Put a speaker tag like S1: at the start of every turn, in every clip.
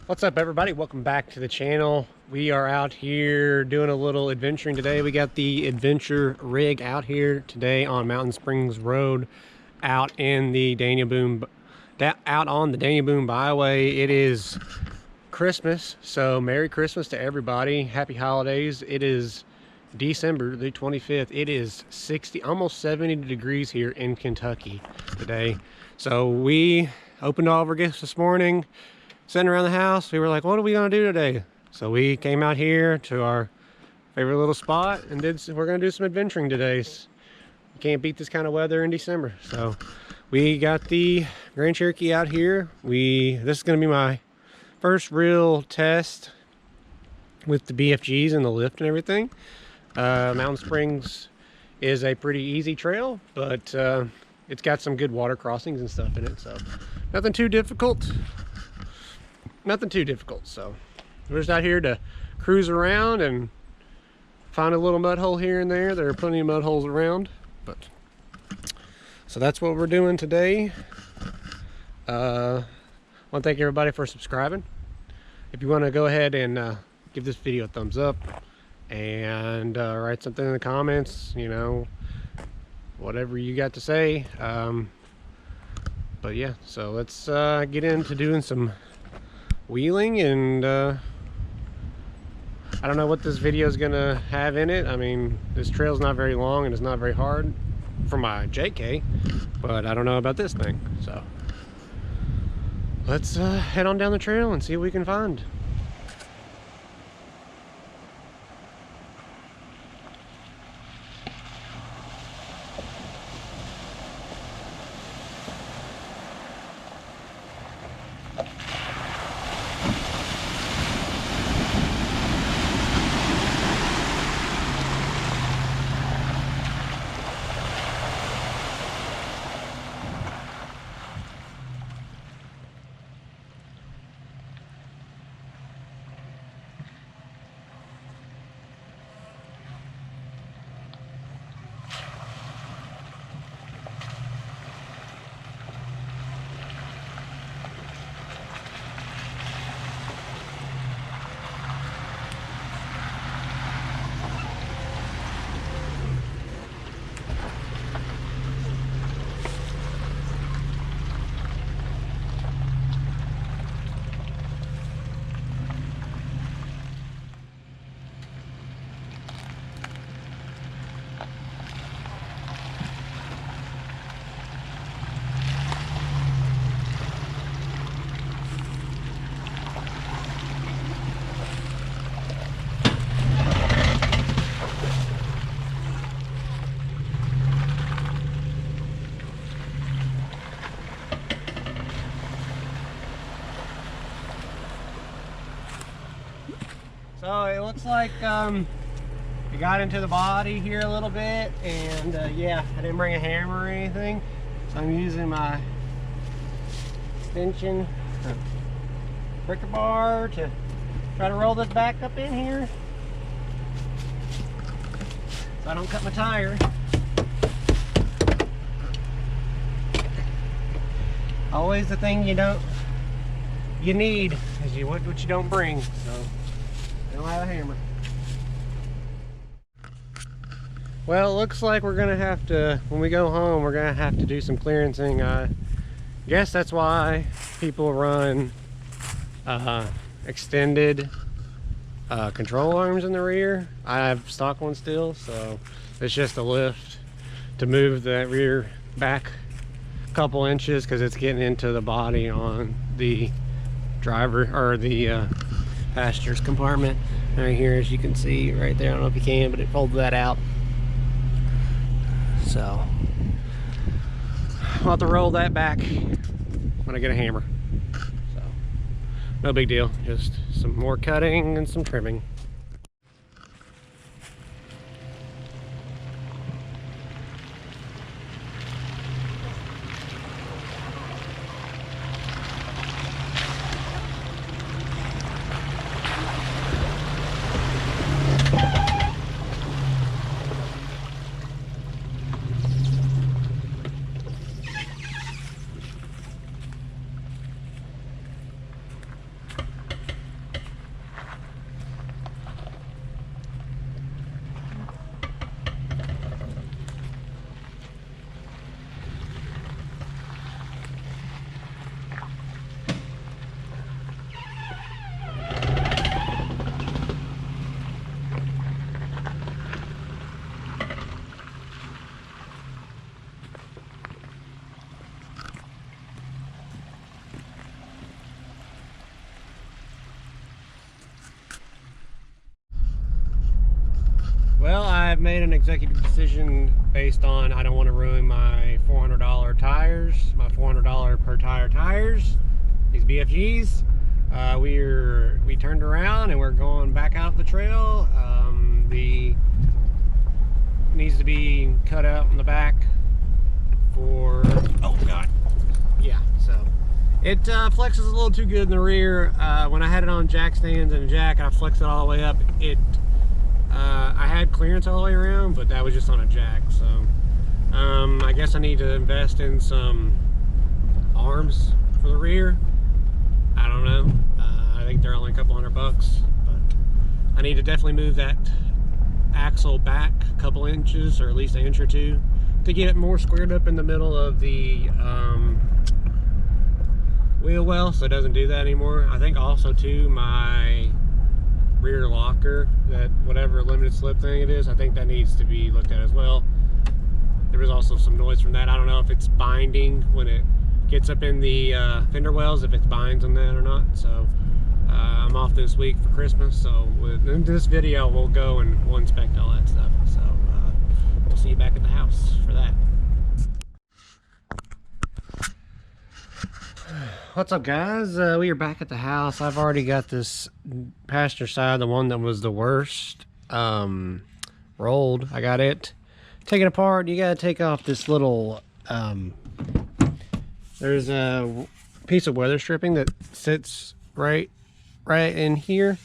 S1: What's up, everybody? Welcome back to the channel. We are out here doing a little adventuring today. We got the adventure rig out here today on Mountain Springs Road, out in the Boone, out on the Boone Byway. It is Christmas, so Merry Christmas to everybody. Happy holidays. It is December the 25th. It is 60, almost 70 degrees here in Kentucky today. So we opened all of our gifts this morning. Sitting around the house, we were like, what are we gonna do today? So we came out here to our favorite little spot and we're gonna do some adventuring today. You can't beat this kind of weather in December. So we got the Grand Cherokee out here. This is gonna be my first real test with the BFGs and the lift and everything. Mountain Springs is a pretty easy trail, but it's got some good water crossings and stuff in it, so nothing too difficult. So we're just out here to cruise around and find a little mud hole here and there. There are plenty of mud holes around, but so that's what we're doing today. I want to thank everybody for subscribing. If you want to go ahead and give this video a thumbs up and write something in the comments, you know, whatever you got to say. But yeah, so let's get into doing some wheeling, and I don't know what this video is gonna have in it. I mean, this trail's not very long and it's not very hard for my JK, but I don't know about this thing. So let's head on down the trail and see what we can find. So it looks like we got into the body here a little bit, and yeah, I didn't bring a hammer or anything, so I'm using my extension breaker bar to try to roll this back up in here so I don't cut my tire. Always the thing you need is what you don't bring. So I don't have a hammer. Well, it looks like we're gonna have to, when we go home, we're gonna have to do some clearancing. I guess that's why people run extended control arms in the rear. I have stock ones still, so it's just a lift to move that rear back a couple inches because it's getting into the body on the driver or the passenger's compartment right here, as you can see right there. I don't know if you can, but it pulled that out. So I'll have to roll that back when I get a hammer. So no big deal, just some more cutting and some trimming. Well, I've made an executive decision based on I don't want to ruin my $400 tires, my $400 per tire tires, these BFGs. We turned around and we're going back out the trail. The needs to be cut out in the back for, oh God, yeah, so it flexes a little too good in the rear. When I had it on jack stands and a jack, I flexed it all the way up. I had clearance all the way around, but that was just on a jack. So I guess I need to invest in some arms for the rear. I don't know. I think they're only a couple $100, but I need to definitely move that axle back a couple inches, or at least an inch or two, to get it more squared up in the middle of the wheel well, so it doesn't do that anymore. I think also too, my rear locker, that whatever limited slip thing it is, I think that needs to be looked at as well. There was also some noise from that. I don't know if it's binding when it gets up in the fender wells, if it binds on that or not. So I'm off this week for Christmas, so in this video we'll go and we'll inspect all that stuff. So we'll see you back at the house for that. What's up, guys? We are back at the house. I've already got this passenger side, the one that was the worst, rolled. I got it taken apart. You gotta take off this little there's a piece of weather stripping that sits right in here.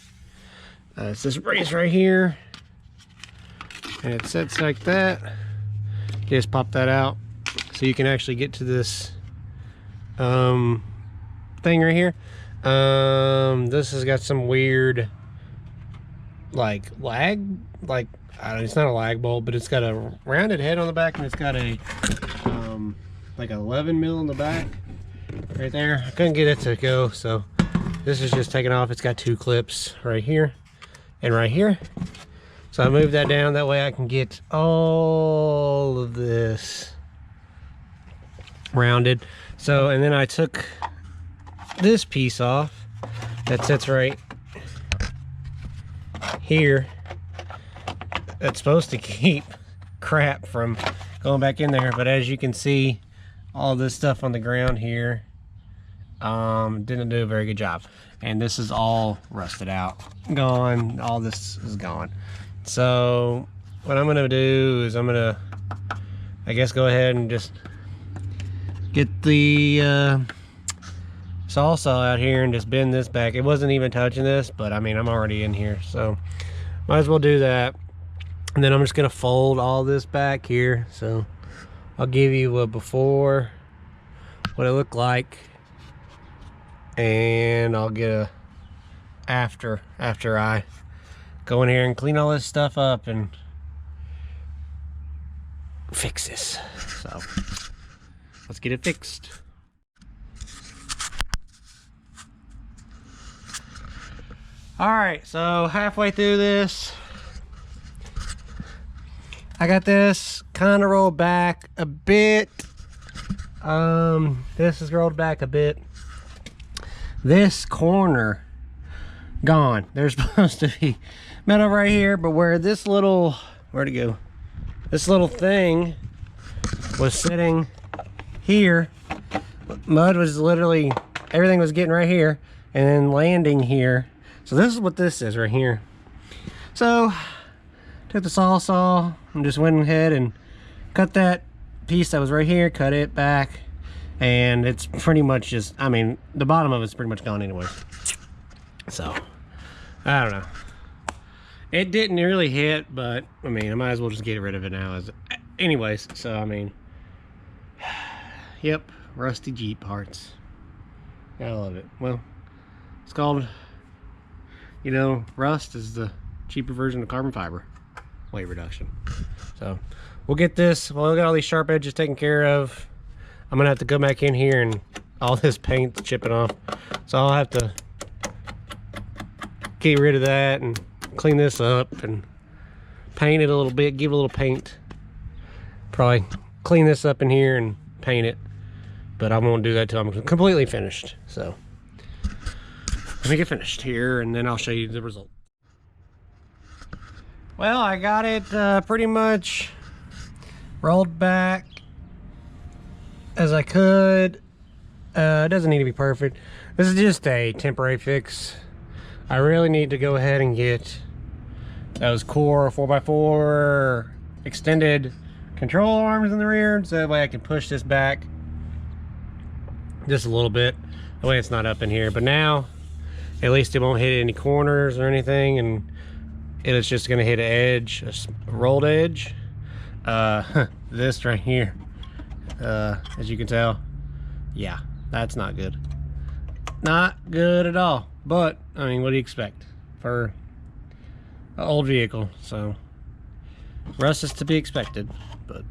S1: It's this brace right here, and it sits like that. You just pop that out so you can actually get to this thing right here. This has got some weird like lag, like it's not a lag bolt, but it's got a rounded head on the back, and it's got a like 11 mil in the back right there. I couldn't get it to go, so this is just taken off. It's got two clips right here and right here, so I moved that down, that way I can get all of this rounded. So, and then I took this piece off that sits right here, that's supposed to keep crap from going back in there, but as you can see, all this stuff on the ground here didn't do a very good job, and this is all rusted out, gone. All this is gone. So what I'm gonna do is I'm gonna, I guess, go ahead and just get the saw out here and just bend this back. It wasn't even touching this, but I mean, I'm already in here, so might as well do that. And then I'm just gonna fold all this back here. So I'll give you a before, what it looked like, and I'll get a after I go in here and clean all this stuff up and fix this. So let's get it fixed. All right, so halfway through this, I got this kind of rolled back a bit. This is rolled back a bit. This corner gone. There's supposed to be metal right here, but where this little, where'd it go? This little thing was sitting here, mud was literally, everything was getting right here and then landing here. So this is what this is right here. So took the saw and just went ahead and cut that piece that was right here, cut it back, and it's pretty much just, I mean, the bottom of it's pretty much gone anyway. So I don't know, it didn't really hit, but I mean, I might as well just get rid of it now anyways. So I mean, yep, rusty Jeep parts, gotta love it. Well, it's called, you know, rust is the cheaper version of carbon fiber weight reduction. So we'll get this, well, we got all these sharp edges taken care of. I'm gonna have to go back in here and all this paint's chipping off, so I'll have to get rid of that and clean this up and paint it a little bit, give it a little paint, probably clean this up in here and paint it, but I won't do that till I'm completely finished. So let me get finished here and then I'll show you the result. Well, I got it pretty much rolled back as I could. It doesn't need to be perfect. This is just a temporary fix. I really need to go ahead and get those core 4x4 extended control arms in the rear, so that way I can push this back just a little bit. The way it's not up in here, but now at least it won't hit any corners or anything, and it's just gonna hit an edge, a rolled edge. This right here, as you can tell, yeah, that's not good. Not good at all. But I mean, what do you expect for an old vehicle? So rust is to be expected, but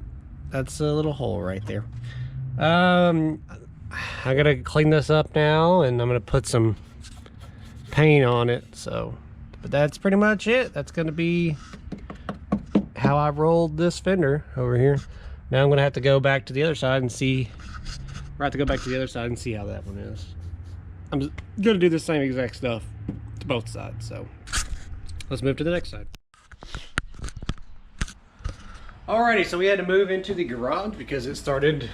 S1: that's a little hole right there. I gotta clean this up now, and I'm gonna put some paint on it. So, but that's pretty much it. That's gonna be how I rolled this fender over here. Now I'm gonna have to go back to the other side and see. We're have to go back to the other side and see how that one is. I'm just gonna do the same exact stuff to both sides. So let's move to the next side. Alrighty, so we had to move into the garage because it started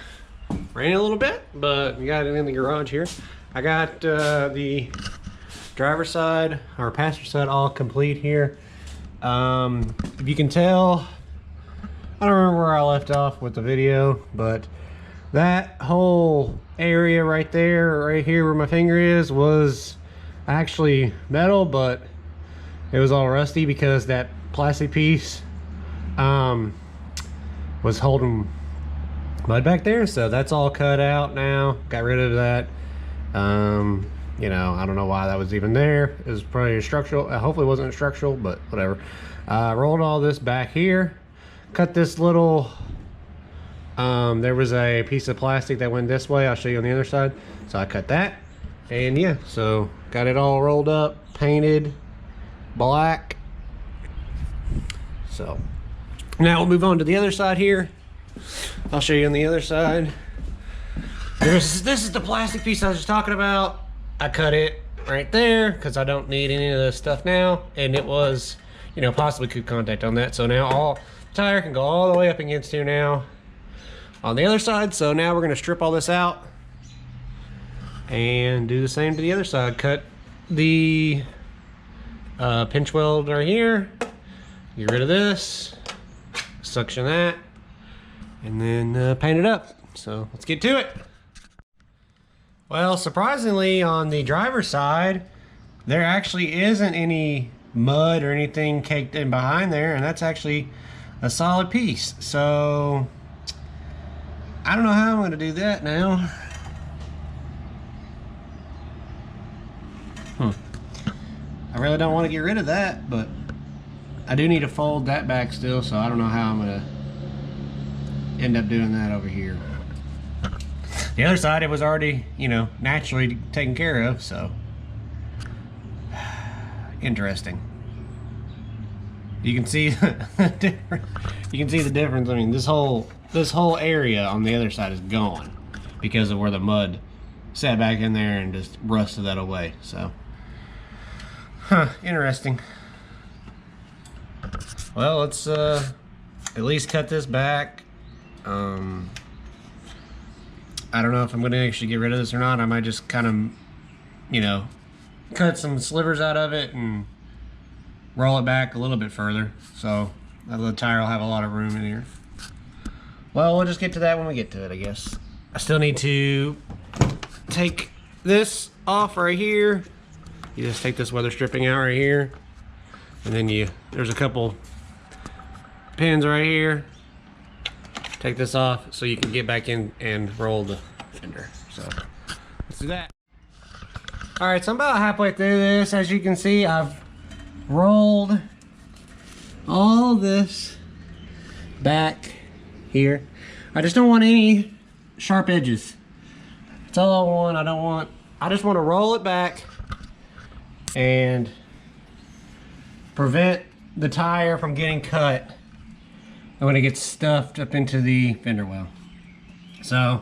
S1: raining a little bit, but we got it in the garage here. I got the driver's side or passenger side all complete here. If you can tell, I don't remember where I left off with the video, but that whole area right there, right here where my finger is, was actually metal, but it was all rusty because that plastic piece was holding mud back there. So that's all cut out now. Got rid of that. You know, I don't know why that was even there. It was probably a structural. Hopefully it wasn't structural, but whatever. Rolled all this back here. Cut this little. There was a piece of plastic that went this way. I'll show you on the other side. So I cut that, and yeah, so got it all rolled up, painted black. So now we'll move on to the other side here. I'll show you on the other side. This is the plastic piece I was just talking about. I cut it right there because I don't need any of this stuff now, and it was, you know, possibly could contact on that. So now all tire can go all the way up against here now on the other side. So now we're going to strip all this out and do the same to the other side. Cut the pinch weld right here, get rid of this, suction that, and then paint it up. So let's get to it. Well, surprisingly, on the driver's side, there actually isn't any mud or anything caked in behind there, and that's actually a solid piece. So I don't know how I'm going to do that now. I really don't want to get rid of that, but I do need to fold that back still, so I don't know how I'm going to end up doing that over here. The other side, it was already, you know, naturally taken care of, so interesting. You can see the difference. You can see the difference. I mean, this whole area on the other side is gone because of where the mud sat back in there and just rusted that away. So, interesting. Well, let's at least cut this back. I don't know if I'm going to actually get rid of this or not. I might just kind of, you know, cut some slivers out of it and roll it back a little bit further, so that little tire will have a lot of room in here. Well, we'll just get to that when we get to it, I guess. I still need to take this off right here. You just take this weather stripping out right here, and then there's a couple pins right here. Take this off so you can get back in and roll the fender. So let's do that. All right, so I'm about halfway through this. As you can see, I've rolled all this back here. I just don't want any sharp edges. That's all I want. I just want to roll it back and prevent the tire from getting cut when it gets stuffed up into the fender well. So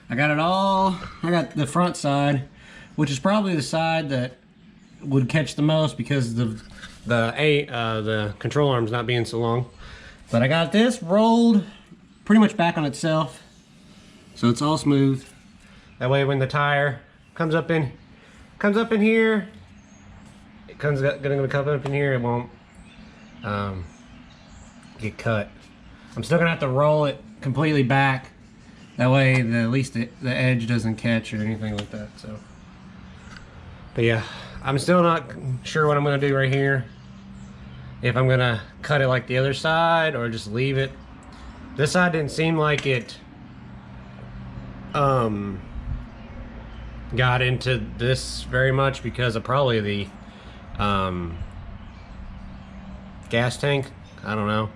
S1: I got it all. I got the front side, which is probably the side that would catch the most because of the control arm's not being so long. But I got this rolled pretty much back on itself, so it's all smooth. That way when the tire comes up in here, gonna come up in here, it won't get cut. I'm still gonna have to roll it completely back. That way at least the edge doesn't catch or anything like that. So, but yeah, I'm still not sure what I'm gonna do right here. If I'm gonna cut it like the other side or just leave it. This side didn't seem like it got into this very much because of probably the gas tank. I don't know.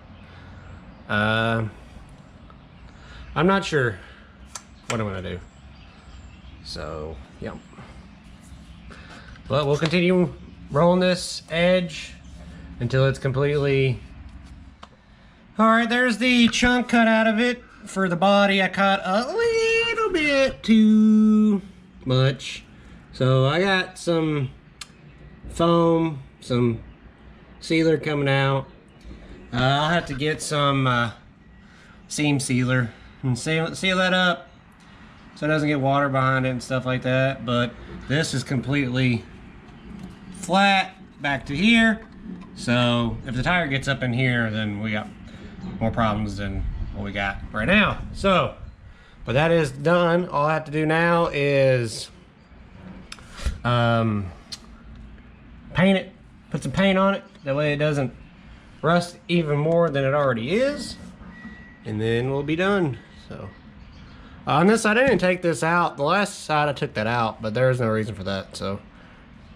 S1: I'm not sure what I'm gonna do. So, yeah. But we'll continue rolling this edge until it's completely... Alright, there's the chunk cut out of it. For the body, I cut a little bit too much. So I got some foam, some sealer coming out. I'll have to get some seam sealer and seal that up so it doesn't get water behind it and stuff like that. But this is completely flat back to here. So if the tire gets up in here, then we got more problems than what we got right now. So, but that is done. All I have to do now is paint it, put some paint on it. That way it doesn't rust even more than it already is. And then we'll be done. So, on this side, I didn't take this out. The last side, I took that out, but there is no reason for that. So,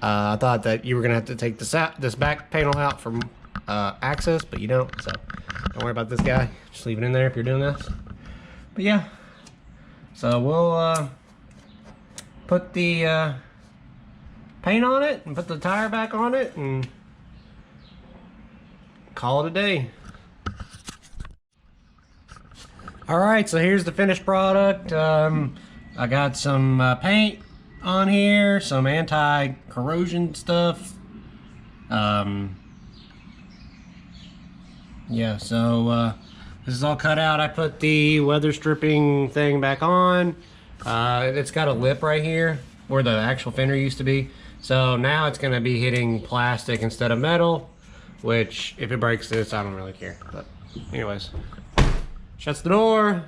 S1: I thought that you were gonna have to take this out, this back panel out from access, but you don't. So, don't worry about this guy. Just leave it in there if you're doing this. But yeah, so we'll put the paint on it and put the tire back on it and call it a day. Alright, so here's the finished product. I got some paint on here, some anti-corrosion stuff. Yeah, so this is all cut out. I put the weather stripping thing back on. It's got a lip right here where the actual fender used to be. So now it's gonna be hitting plastic instead of metal, which if it breaks this, I don't really care. But anyways, shuts the door.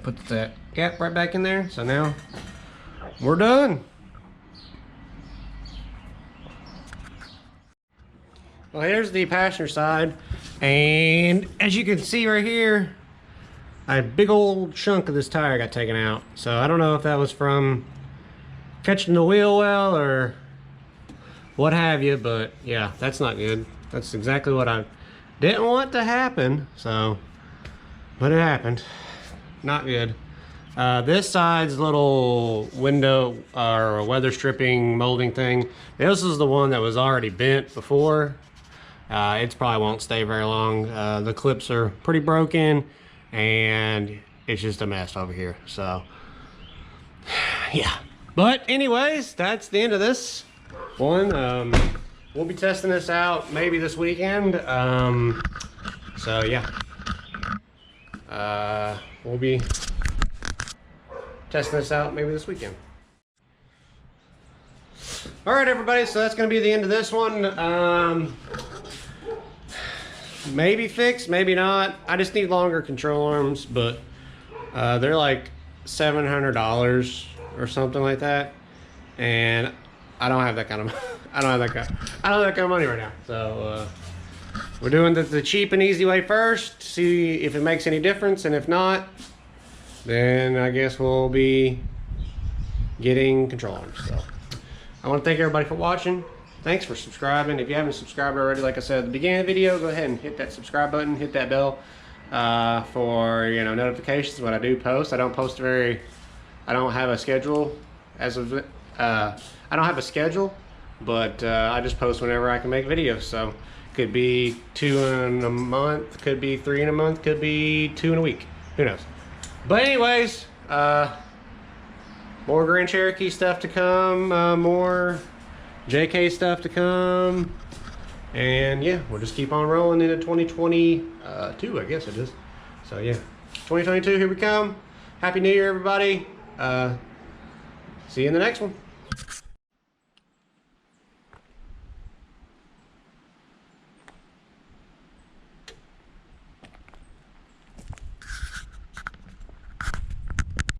S1: Put that gap right back in there. So now we're done. Well, here's the passenger side, and as you can see right here, a big old chunk of this tire got taken out. So I don't know if that was from catching the wheel well or what have you, but yeah, that's not good. That's exactly what I didn't want to happen. So, but it happened. Not good. This side's little window or weather stripping molding thing, this is the one that was already bent before. It probably won't stay very long. The clips are pretty broken and it's just a mess over here. So yeah, but anyways, that's the end of this one. We'll be testing this out maybe this weekend. So yeah, we'll be testing this out maybe this weekend. All right, everybody, so that's gonna be the end of this one. Maybe fixed, maybe not. I just need longer control arms, but they're like $700 or something like that, and I don't have that kind of I don't have that kind of money right now. So we're doing the cheap and easy way first, see if it makes any difference, and if not, then I guess we'll be getting control arms. So I want to thank everybody for watching. Thanks for subscribing. If you haven't subscribed already, like I said at the beginning of the video, go ahead and hit that subscribe button, hit that bell for notifications when I do post. I don't have a schedule as of I don't have a schedule, but I just post whenever I can make videos. So could be 2 in a month, could be 3 in a month, could be 2 in a week. Who knows? But anyways, More Grand Cherokee stuff to come, more JK stuff to come. And yeah, we'll just keep on rolling into 2022, I guess it is. So yeah, 2022, here we come. Happy New Year, everybody. See you in the next one.